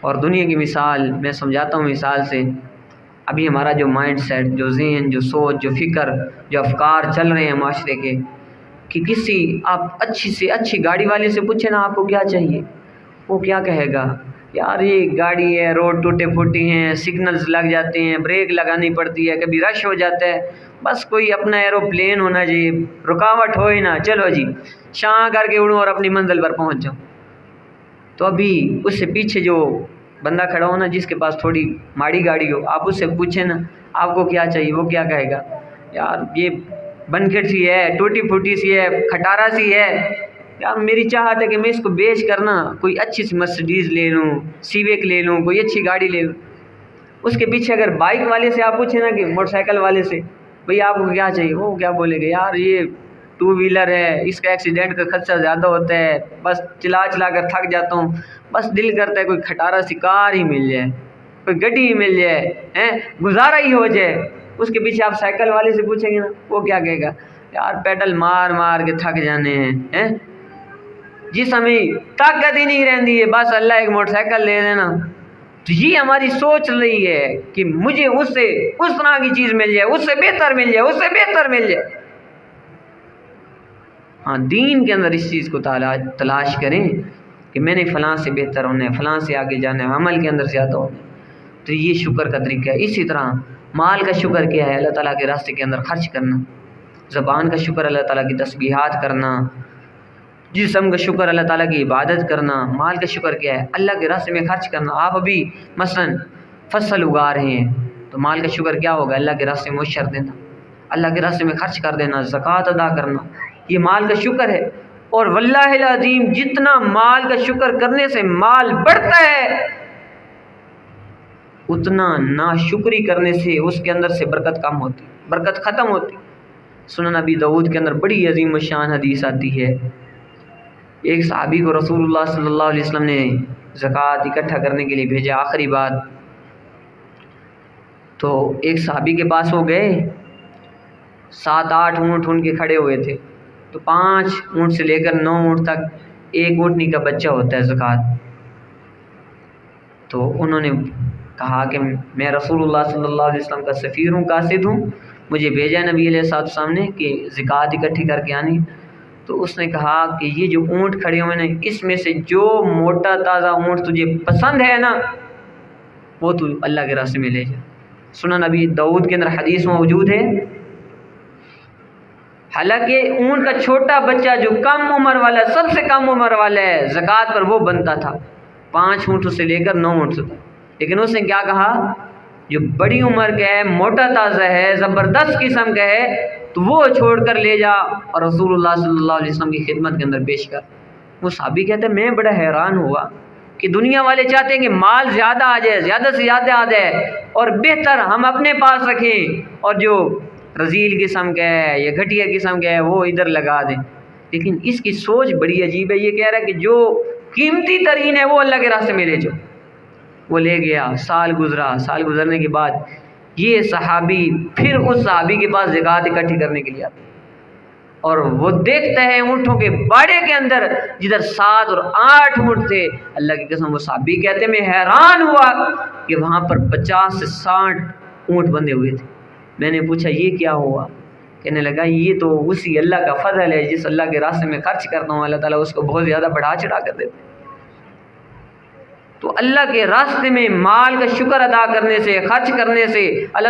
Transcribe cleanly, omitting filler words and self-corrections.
اور دنیا کی مثال میں سمجھاتا ہوں مثال سے. ابھی ہمارا جو مائنڈ سیٹ، جو ذہن، جو سوچ، جو فکر، جو افکار چل رہے ہیں معاشرے کے، کہ کسی آپ اچھی سے اچھی گاڑی والے سے پوچھیں نا آپ کو کیا چاہیے، وہ کیا کہے گا؟ یار یہ گاڑی ہے، روڈ ٹوٹے پھوٹے ہیں، سگنلز لگ جاتے ہیں، بریک لگانی پڑتی ہے، کبھی رش ہو جاتا ہے، بس کوئی اپنا ایروپلین ہونا چاہیے، رکاوٹ ہو ہی نہ، چلو جی شاں کر کے اڑوں اور اپنی منزل پر پہنچ جاؤں. تو ابھی اس سے پیچھے جو بندہ کھڑا ہو نا، جس کے پاس تھوڑی ماڑی گاڑی ہو، آپ اس سے پوچھیں نا آپ کو کیا چاہیے، وہ کیا کہے گا؟ یار یہ بنکٹ سی ہے، ٹوٹی پھوٹی سی ہے، کھٹارا سی ہے، یار میری چاہت ہے کہ میں اس کو بیچ کر نا کوئی اچھی سی مرسڈیز لے لوں، سیوک لے لوں، کوئی اچھی گاڑی لے لوں. اس کے پیچھے اگر بائک والے سے آپ پوچھیں نا کہ موٹر سائیکل والے سے بھئی آپ کو کیا چاہیے، وہ کیا بولے گا؟ یار یہ 2 ویلر ہے، اس کا ایکسیڈنٹ کا خدشہ زیادہ ہوتا ہے، بس چلا چلا کر تھک جاتا ہوں، بس دل کرتا ہے کوئی کھٹارا سی کار ہی مل جائے، کوئی گڈی ہی مل جائے، گزارا ہی ہو جائے. اس کے پیچھے آپ سائیکل والے سے پوچھیں گے نا، وہ کیا کہے گا؟ یار پیڈل مار مار کے تھک جانے ہیں، جس ہمیں طاقت ہی نہیں رہتی ہے، بس اللہ ایک موٹر سائیکل لے دینا. تو یہ ہماری سوچ رہی ہے کہ مجھے اس سے اس طرح کی چیز مل جائے، اس سے بہتر مل جائے، اس سے بہتر مل جائے. ہاں دین کے اندر اس چیز کو تلاش کریں کہ میں نے فلاں سے بہتر ہونا ہے، فلاں سے آگے جانا ہے، عمل کے اندر زیادہ ہونا ہے. تو یہ شکر کا طریقہ ہے. اسی طرح مال کا شکر کیا ہے؟ اللہ تعالیٰ کے راستے کے اندر خرچ کرنا. زبان کا شکر اللہ تعالیٰ کی تسبیحات کرنا. جسم کا شکر اللہ تعالیٰ کی عبادت کرنا. مال کا شکر کیا ہے؟ اللہ کے راستے میں خرچ کرنا. آپ ابھی مثلا فصل اگا رہے ہیں تو مال کا شکر کیا ہوگا؟ اللہ کے راستے میں عشر دینا، اللہ کے راستے میں خرچ کر دینا، زکوٰۃ ادا کرنا. یہ مال کا شکر ہے. اور واللہ العظیم جتنا مال کا شکر کرنے سے مال بڑھتا ہے، اتنا ناشکری کرنے سے اس کے اندر سے برکت کم ہوتی، برکت ختم ہوتی. سنن ابی داؤد کے اندر بڑی عظیم الشان حدیث آتی ہے. ایک صحابی کو رسول اللہ صلی اللہ علیہ وسلم نے زکوٰۃ اکٹھا کرنے کے لیے بھیجا. آخری بات تو ایک صحابی کے پاس وہ گئے، 7-8 اونٹ ان کے کھڑے ہوئے تھے. تو 5 اونٹ سے لے کر 9 اونٹ تک ایک اونٹنی کا بچہ ہوتا ہے زکوٰۃ. تو انہوں نے کہا کہ میں رسول اللہ صلی اللہ علیہ وسلم کا سفیر ہوں، قاصد ہوں، مجھے بھیجا نبی علیہ الصلوۃ والسلام نے کہ زکوٰۃ اکٹھی کر کے آنی. تو اس نے کہا کہ یہ جو اونٹ کھڑے ہوئے ہیں اس میں سے جو موٹا تازہ اونٹ تجھے پسند ہے نا وہ تو اللہ کے راستے میں لے جا. سنن ابی داؤد کے اندر حدیث موجود ہے. حالانکہ اونٹ کا چھوٹا بچہ جو کم عمر والا، سب سے کم عمر والا ہے، زکوٰۃ پر وہ بنتا تھا 5 اونٹوں سے لے کر 9 اونٹ تک. لیکن اس نے کیا کہا؟ جو بڑی عمر کا ہے، موٹا تازہ ہے، زبردست قسم کا ہے، تو وہ چھوڑ کر لے جا اور رسول اللہ صلی اللہ علیہ وسلم کی خدمت کے اندر پیش کر. وہ صحابی کہتے ہیں میں بڑا حیران ہوا کہ دنیا والے چاہتے ہیں کہ مال زیادہ آ جائے، زیادہ سے زیادہ آ جائے اور بہتر ہم اپنے پاس رکھیں، اور جو رذیل قسم کا ہے یا گھٹیا قسم کا ہے وہ ادھر لگا دیں. لیکن اس کی سوچ بڑی عجیب ہے. یہ کہہ رہا ہے کہ جو قیمتی ترین ہے وہ اللہ کے راستے میں لے جاؤ. وہ لے گیا. سال گزرا. سال گزرنے کے بعد یہ صحابی پھر اس صحابی کے پاس زکوٰۃ اکٹھی کرنے کے لیے آتا اور وہ دیکھتا ہے اونٹوں کے باڑے کے اندر جدھر 7 اور 8 اونٹ تھے. اللہ کی قسم وہ صحابی کہتے میں حیران ہوا کہ وہاں پر 50 سے 60 اونٹ بندھے ہوئے تھے. میں نے پوچھا یہ کیا ہوا؟ کہنے لگا یہ تو اسی اللہ کا فضل ہے، جس اللہ کے راستے میں خرچ کرتا ہوں اللہ تعالیٰ اس کو بہت زیادہ بڑھا چڑھا کر دیتے. تو اللہ کے راستے میں مال کا شکر ادا کرنے سے، خرچ کرنے سے اللہ